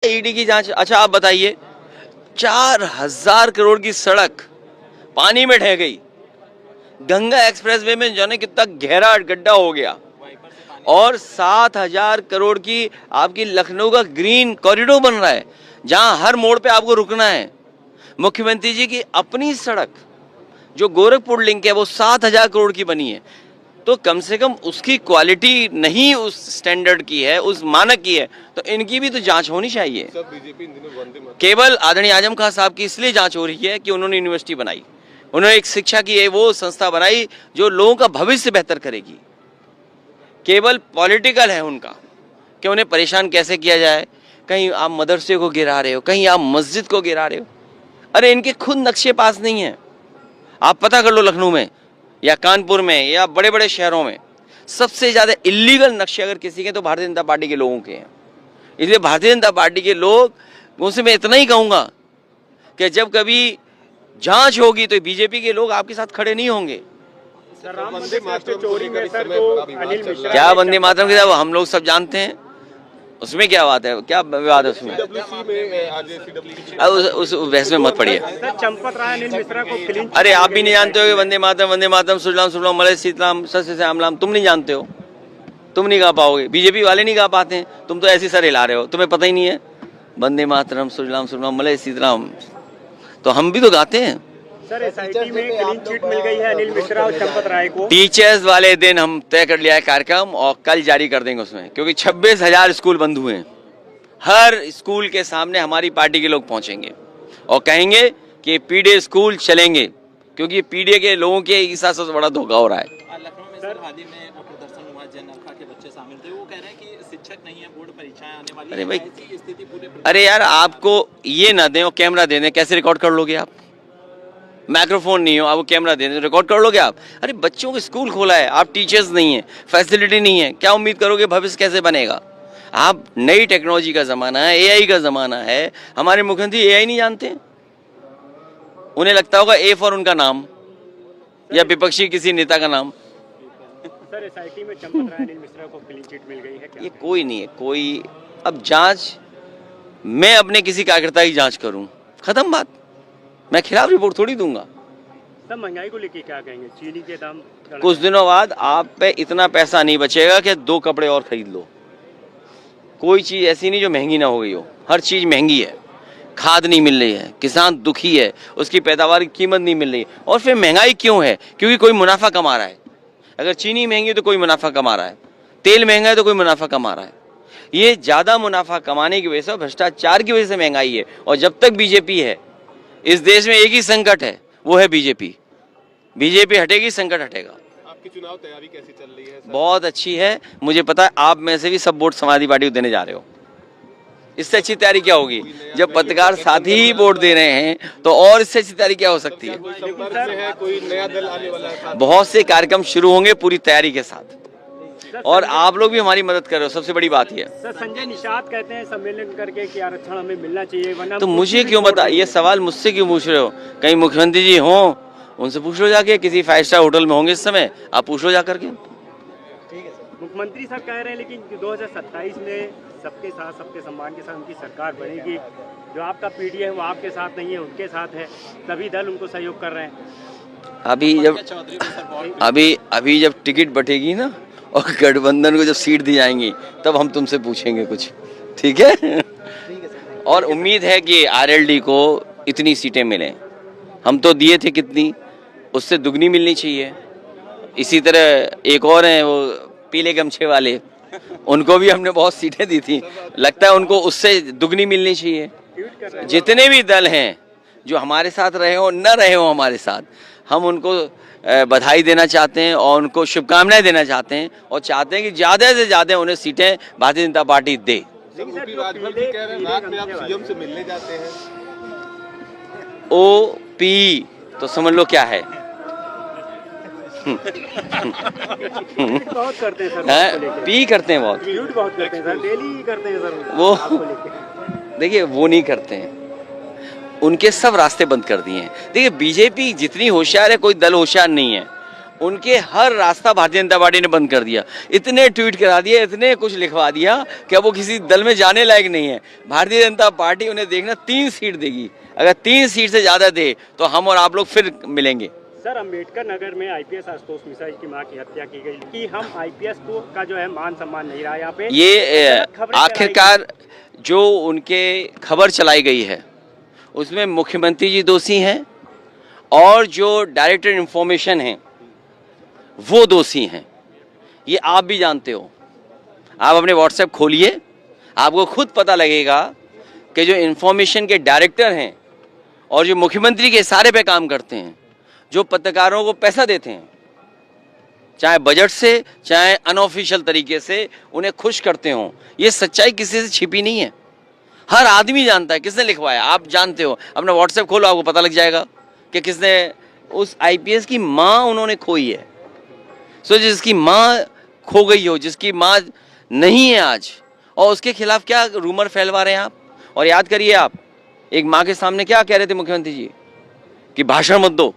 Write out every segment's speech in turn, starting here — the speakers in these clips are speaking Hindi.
ईडी की जांच। अच्छा आप बताइए, 4,000 करोड़ की सड़क पानी में ढह गई, गंगा एक्सप्रेसवे में जाने कितना गहरा गड्ढा हो गया, और 7,000 करोड़ की आपकी लखनऊ का ग्रीन कॉरिडोर बन रहा है जहां हर मोड़ पे आपको रुकना है। मुख्यमंत्री जी की अपनी सड़क जो गोरखपुर लिंक है वो 7,000 करोड़ की बनी है, तो कम से कम उसकी क्वालिटी नहीं उस स्टैंडर्ड की है, उस मानक की है, तो इनकी भी तो जांच होनी चाहिए। केवल आदरणीय आजम खान साहब की इसलिए जांच हो रही है कि उन्होंने यूनिवर्सिटी बनाई, उन्होंने एक शिक्षा की वो संस्था बनाई जो लोगों का भविष्य बेहतर करेगी। केवल पॉलिटिकल है उनका कि उन्हें परेशान कैसे किया जाए। कहीं आप मदरसे को गिरा रहे हो, कहीं आप मस्जिद को गिरा रहे हो। अरे इनके खुद नक्शे पास नहीं है। आप पता कर लो, लखनऊ में या कानपुर में या बड़े बड़े शहरों में सबसे ज्यादा इलीगल नक्शे अगर किसी के तो भारतीय जनता पार्टी के लोगों के हैं। इसलिए भारतीय जनता पार्टी के लोग, उनसे मैं इतना ही कहूंगा कि जब कभी जांच होगी तो बीजेपी के लोग आपके साथ खड़े नहीं होंगे। क्या वंदे मातरम के, हम लोग सब जानते हैं, उसमें क्या बात है, क्या विवाद है उसमें? उस बहस में मत पड़िए। चंपत राय अनिल मिश्रा को अरे आप भी नहीं जानते हो कि वंदे मातरम सुजलाम सुफलाम मलय शीतलाम सस्य श्याम लाम, तुम नहीं जानते हो, तुम नहीं गा पाओगे, बीजेपी वाले नहीं गा पाते हैं, तुम तो ऐसे सर हिला रहे हो, तुम्हें पता ही नहीं है वंदे मातरम सुजलाम सुफलाम मलय शीतलाम, तो हम भी तो गाते हैं। सर एसआईटी में क्लीन चिट मिल गई है अनिल मिश्रा और चंपत राय को। टीचर्स वाले दिन हम तय कर लिया है कार्यक्रम और कल जारी कर देंगे उसमें, क्योंकि 26,000 स्कूल बंद हुए हैं। हर स्कूल के सामने हमारी पार्टी के लोग पहुंचेंगे और कहेंगे कि पीडीए स्कूल चलेंगे, क्योंकि पीडीए के लोगों के साथ सबसे बड़ा धोखा हो रहा है। लखनऊ में सर हाल ही में प्रदर्शन हुआ, जन अलका के बच्चे शामिल थे, वो कह रहे हैं कि शिक्षक नहीं है, बोर्ड परीक्षाएं आने वाली। अरे भाई, ऐसी स्थिति पूरे अरे यार आपको ये ना दें और कैमरा दे दें, कैसे रिकॉर्ड कर लोगे आप? माइक्रोफोन नहीं हो, आप कैमरा दे दें, रिकॉर्ड कर लोगे आप? अरे बच्चों को स्कूल खोला है, आप टीचर्स नहीं है, फैसिलिटी नहीं है, क्या उम्मीद करोगे भविष्य कैसे बनेगा? आप नई टेक्नोलॉजी का जमाना है, एआई का जमाना है, हमारे मुख्यमंत्री एआई नहीं जानते? उन्हें लगता होगा ए फॉर उनका नाम या विपक्षी किसी नेता का नाम। सर एसआईटी में चंपत राय अनिल मिश्रा को क्लीन चिट मिल गई है क्या? ये कोई नहीं है, कोई अब जांच, मैं अपने किसी कार्यकर्ता की जांच करूं, खत्म बात, मैं खिलाफ रिपोर्ट थोड़ी दूंगा। सर महंगाई को लेके क्या कहेंगे? चीनी के दाम कुछ दिनों बाद आप पे इतना पैसा नहीं बचेगा कि 2 कपड़े और खरीद लो। कोई चीज ऐसी नहीं जो महंगी ना हो गई हो, हर चीज महंगी है। खाद नहीं मिल रही है, किसान दुखी है, उसकी पैदावार की कीमत नहीं मिल रही। और फिर महंगाई क्यों है? क्योंकि कोई मुनाफा कमा रहा है। अगर चीनी महंगी है तो कोई मुनाफा कमा रहा है, तेल महंगा है तो कोई मुनाफा कमा रहा है। ये ज्यादा मुनाफा कमाने की वजह से, भ्रष्टाचार की वजह से महंगाई है। और जब तक बीजेपी है इस देश में एक ही संकट है, वो है बीजेपी। बीजेपी हटेगी, संकट हटेगा। आपकी चुनाव तैयारी कैसी चल रही है? बहुत अच्छी है, मुझे पता है आप में से भी सब वोट समाजवादी पार्टी को देने जा रहे हो। इससे अच्छी तैयारी क्या होगी? जब पत्रकार साथी ही वोट दे रहे हैं तो और इससे अच्छी तैयारी क्या हो सकती है? कोई नया दल आने वाला है? बहुत से कार्यक्रम शुरू होंगे पूरी तैयारी के साथ, और आप लोग भी हमारी मदद कर रहे हो, सबसे बड़ी बात यह। सर संजय निषाद कहते हैं सम्मेलन करके कि आरक्षण हमें मिलना चाहिए, वरना तो मुझे क्यों बता, ये सवाल मुझसे क्यों पूछ रहे हो? कहीं मुख्यमंत्री जी हों, उनसे पूछ लो जाके, किसी 5 स्टार होटल में होंगे इस समय, आप पूछ लो जाकर के। मुख्यमंत्री सर कह रहे हैं लेकिन 2027 में सबके साथ सबके सम्मान के साथ उनकी सरकार बनेगी। जो आपका पीडी है वो आपके साथ नहीं है, उनके साथ है, सभी दल उनको सहयोग कर रहे हैं। अभी जब टिकट बटेगी ना और गठबंधन को जब सीट दी जाएंगी तब हम तुमसे पूछेंगे कुछ, ठीक है? और उम्मीद है कि आरएलडी को इतनी सीटें मिलें। हम तो दिए थे कितनी, उससे दुगनी मिलनी चाहिए। इसी तरह एक और हैं वो पीले गमछे वाले, उनको भी हमने बहुत सीटें दी थी, लगता है उनको उससे दुगनी मिलनी चाहिए। जितने भी दल हैं जो हमारे साथ रहे हो न रहे हो हमारे साथ, हम उनको बधाई देना चाहते हैं और उनको शुभकामनाएं देना चाहते हैं, और चाहते हैं कि ज़्यादा से ज़्यादा उन्हें सीटें भारतीय जनता पार्टी दे। सीएम से मिलने जाते हैं। ओपी तो समझ लो क्या है। बहुत करते हैं सर, पी करते हैं बहुत, बहुत करते हैं सर, डेली करते हैं सर वो। देखिए वो नहीं करते हैं, उनके सब रास्ते बंद कर दिए हैं। देखिए बीजेपी जितनी होशियार है, कोई दल होशियार नहीं है। उनके हर रास्ता भारतीय जनता पार्टी ने बंद कर दिया। इतने ट्वीट करा दिए, इतने कुछ लिखवा दिया कि अब वो किसी दल में जाने लायक नहीं है। भारतीय जनता पार्टी उन्हें देखना 3 सीट देगी, अगर 3 सीट से ज़्यादा दे तो हम और आप लोग फिर मिलेंगे। सर, अम्बेडकर नगर में आईपीएस आशुतोष मिश्रा की मां की हत्या की गई कि हम आईपीएस को का जो है मान सम्मान नहीं रहा यहाँ पे। ये खबरें आखिरकार जो उनके खबर चलाई गई है उसमें मुख्यमंत्री जी दोषी हैं और जो डायरेक्टर इन्फॉर्मेशन हैं वो दोषी हैं। ये आप भी जानते हो। आप अपने व्हाट्सएप खोलिए, आपको खुद पता लगेगा कि जो इन्फॉर्मेशन के डायरेक्टर हैं और जो मुख्यमंत्री के इशारे पे काम करते हैं, जो पत्रकारों को पैसा देते हैं, चाहे बजट से चाहे अनऑफिशियल तरीके से उन्हें खुश करते हों, ये सच्चाई किसी से छिपी नहीं है। हर आदमी जानता है किसने लिखवाया। आप जानते हो, अपना व्हाट्सएप खोलो, आपको पता लग जाएगा कि किसने। उस आईपीएस की माँ उन्होंने खोई है। सो जिसकी माँ खो गई हो, जिसकी माँ नहीं है आज, और उसके खिलाफ क्या रूमर फैलवा रहे हैं आप। और याद करिए, आप एक माँ के सामने क्या कह रहे थे मुख्यमंत्री जी कि भाषण मत दो।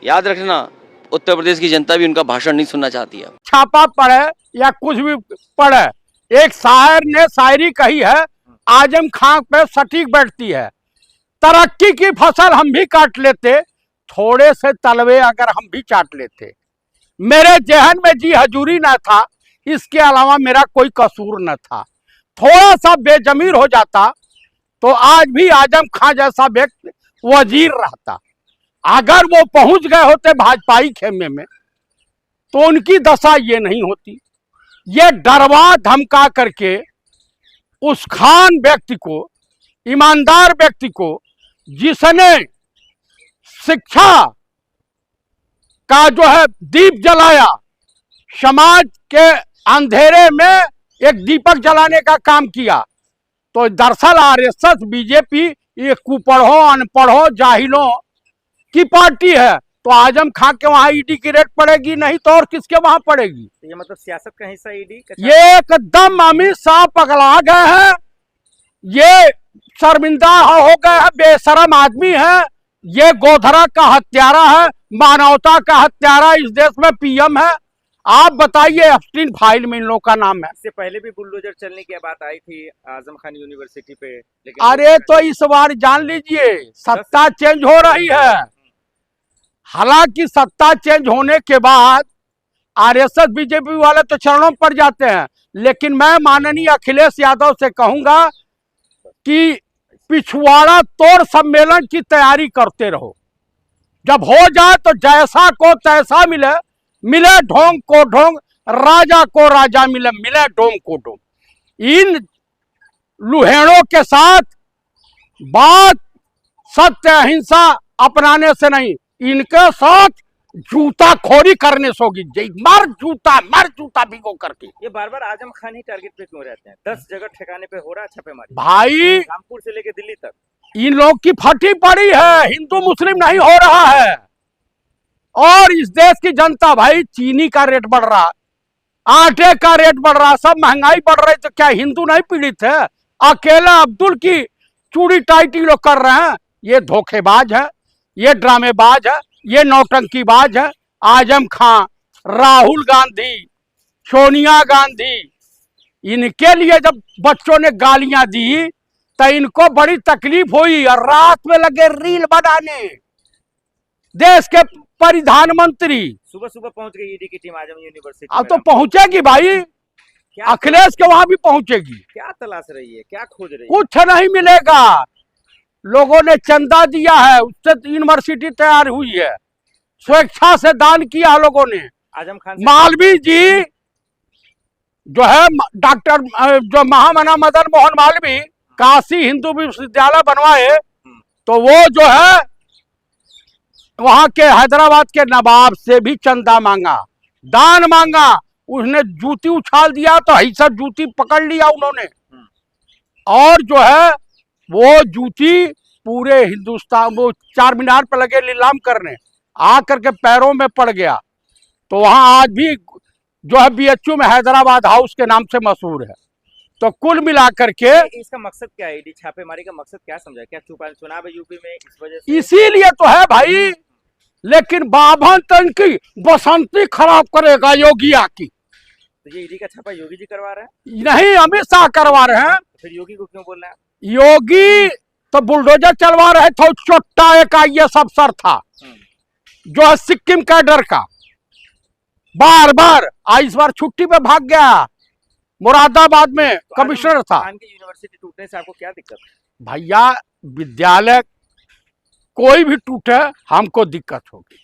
याद रखना, उत्तर प्रदेश की जनता भी उनका भाषण नहीं सुनना चाहती है। छापा पढ़े या कुछ भी पढ़े, एक शायर ने शायरी कही है, आजम खां पे सटीक बैठती है। तरक्की की फसल हम भी काट लेते, थोड़े से तलवे अगर हम भी चाट लेते। मेरे जहन में जी हजूरी ना था, इसके अलावा मेरा कोई कसूर न था। थोड़ा सा बेजमीर हो जाता तो आज भी आजम खां जैसा व्यक्ति वजीर रहता। अगर वो पहुंच गए होते भाजपाई खेमे में तो उनकी दशा ये नहीं होती। ये डरवा धमका करके उस खान व्यक्ति को, ईमानदार व्यक्ति को, जिसने शिक्षा का जो है दीप जलाया, समाज के अंधेरे में एक दीपक जलाने का काम किया, तो दरअसल आरएसएस बीजेपी ये कुपढ़ों, अनपढ़ों, जाहिलों की पार्टी है। तो आजम खां के वहां ईडी की रेड पड़ेगी, नहीं तो और किसके वहां पड़ेगी। तो ये मतलब सियासत का हिस्सा ईडी का। ये एकदम अमित शाह पगला गए हैं, ये शर्मिंदा हो गए हैं, बेशरम आदमी है। ये गोधरा का हत्यारा है, मानवता का हत्यारा इस देश में पीएम है। आप बताइए, एप्स्टीन फाइल में इन लोगों का नाम है। इससे पहले भी बुलडोजर चलने की बात आई थी आजम खान यूनिवर्सिटी पे, लेकिन अरे तो इस बार जान लीजिए, सत्ता चेंज हो रही है। हालांकि सत्ता चेंज होने के बाद आरएसएस बीजेपी वाले तो चरणों पर जाते हैं, लेकिन मैं माननीय अखिलेश यादव से कहूंगा कि पिछवाड़ा तोड़ सम्मेलन की तैयारी करते रहो। जब हो जाए तो जैसा को तैसा मिले, मिले ढोंग को ढोंग, राजा को राजा मिले, मिले ढोंग को ढोंग। इन लुहेड़ों के साथ बात सत्य अहिंसा अपनाने से नहीं, इनके साथ जूता खोरी करने से होगी। मर जूता भिगो करके। ये बार बार आजम खान ही टारगेट पे क्यों रहते हैं? 10 जगह ठिकाने पे हो रहा है छापेमारी, भाई रामपुर से लेके दिल्ली तक। इन लोग की फटी पड़ी है, हिंदू मुस्लिम नहीं हो रहा है। और इस देश की जनता, भाई चीनी का रेट बढ़ रहा, आटे का रेट बढ़ रहा, सब महंगाई बढ़ रही, तो क्या हिंदू नहीं पीड़ित है? अकेला अब्दुल की चूड़ी टाइटी लोग कर रहे हैं। ये धोखेबाज है, ये ड्रामेबाज है, ये नौटंकीबाज है। आजम खां, राहुल गांधी, सोनिया गांधी, इनके लिए जब बच्चों ने गालियां दी तो इनको बड़ी तकलीफ हुई और रात में लगे रील बनाने। देश के प्रधानमंत्री सुबह सुबह पहुंच गई ईडी की टीम आजम यूनिवर्सिटी। अब तो पहुंचेगी भाई, अखिलेश के वहां भी पहुंचेगी। क्या तलाश रही है, क्या खोज रही है? कुछ नहीं मिलेगा। लोगों ने चंदा दिया है, उससे यूनिवर्सिटी तैयार हुई है, स्वेच्छा से दान किया लोगों ने। आजम खान मालवीय जी जो है, डॉक्टर जो महामना मदन मोहन मालवीय काशी हिंदू विश्वविद्यालय बनवाए, तो वो जो है वहां के हैदराबाद के नवाब से भी चंदा मांगा, दान मांगा। उसने जूती उछाल दिया तो ऐसा जूती पकड़ लिया उन्होंने, और जो है वो जूती पूरे हिंदुस्तान, वो चार मीनार पर लगे नीलाम करने, आकर के पैरों में पड़ गया। तो वहां आज भी जो है बीएचयू में हैदराबाद हाउस के नाम से मशहूर है। तो कुल मिलाकर के इसका मकसद क्या है? ईडी छापेमारी का मकसद क्या समझा? क्या चुनाव है यूपी में, इस वजह से? इसीलिए तो है भाई, लेकिन बाभन तो इनकी बसंती खराब करेगा योगिया की। तो ये ईडी का छापा योगी जी करवा रहे हैं, नहीं अमित शाह करवा रहे हैं। फिर योगी को क्यों बोल रहे हैं? योगी तो बुलडोजर चलवा रहे थे, चोट्टा एक आईएएस अफसर था जो है सिक्किम कैडर का, बार बार इस बार छुट्टी पे भाग गया, मुरादाबाद में तो कमिश्नर था। खान की यूनिवर्सिटी टूटने से आपको क्या दिक्कत है? भैया विद्यालय कोई भी टूटे हमको दिक्कत होगी,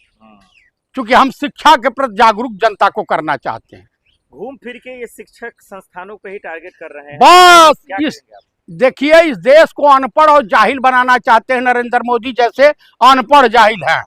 क्योंकि हम शिक्षा के प्रति जागरूक जनता को करना चाहते हैं। घूम फिर के ये शिक्षक संस्थानों पे ही टारगेट कर रहे हैं, बस क्या इस करेंगे आप? देखिए इस देश को अनपढ़ और जाहिल बनाना चाहते हैं, नरेंद्र मोदी जैसे अनपढ़ जाहिल हैं।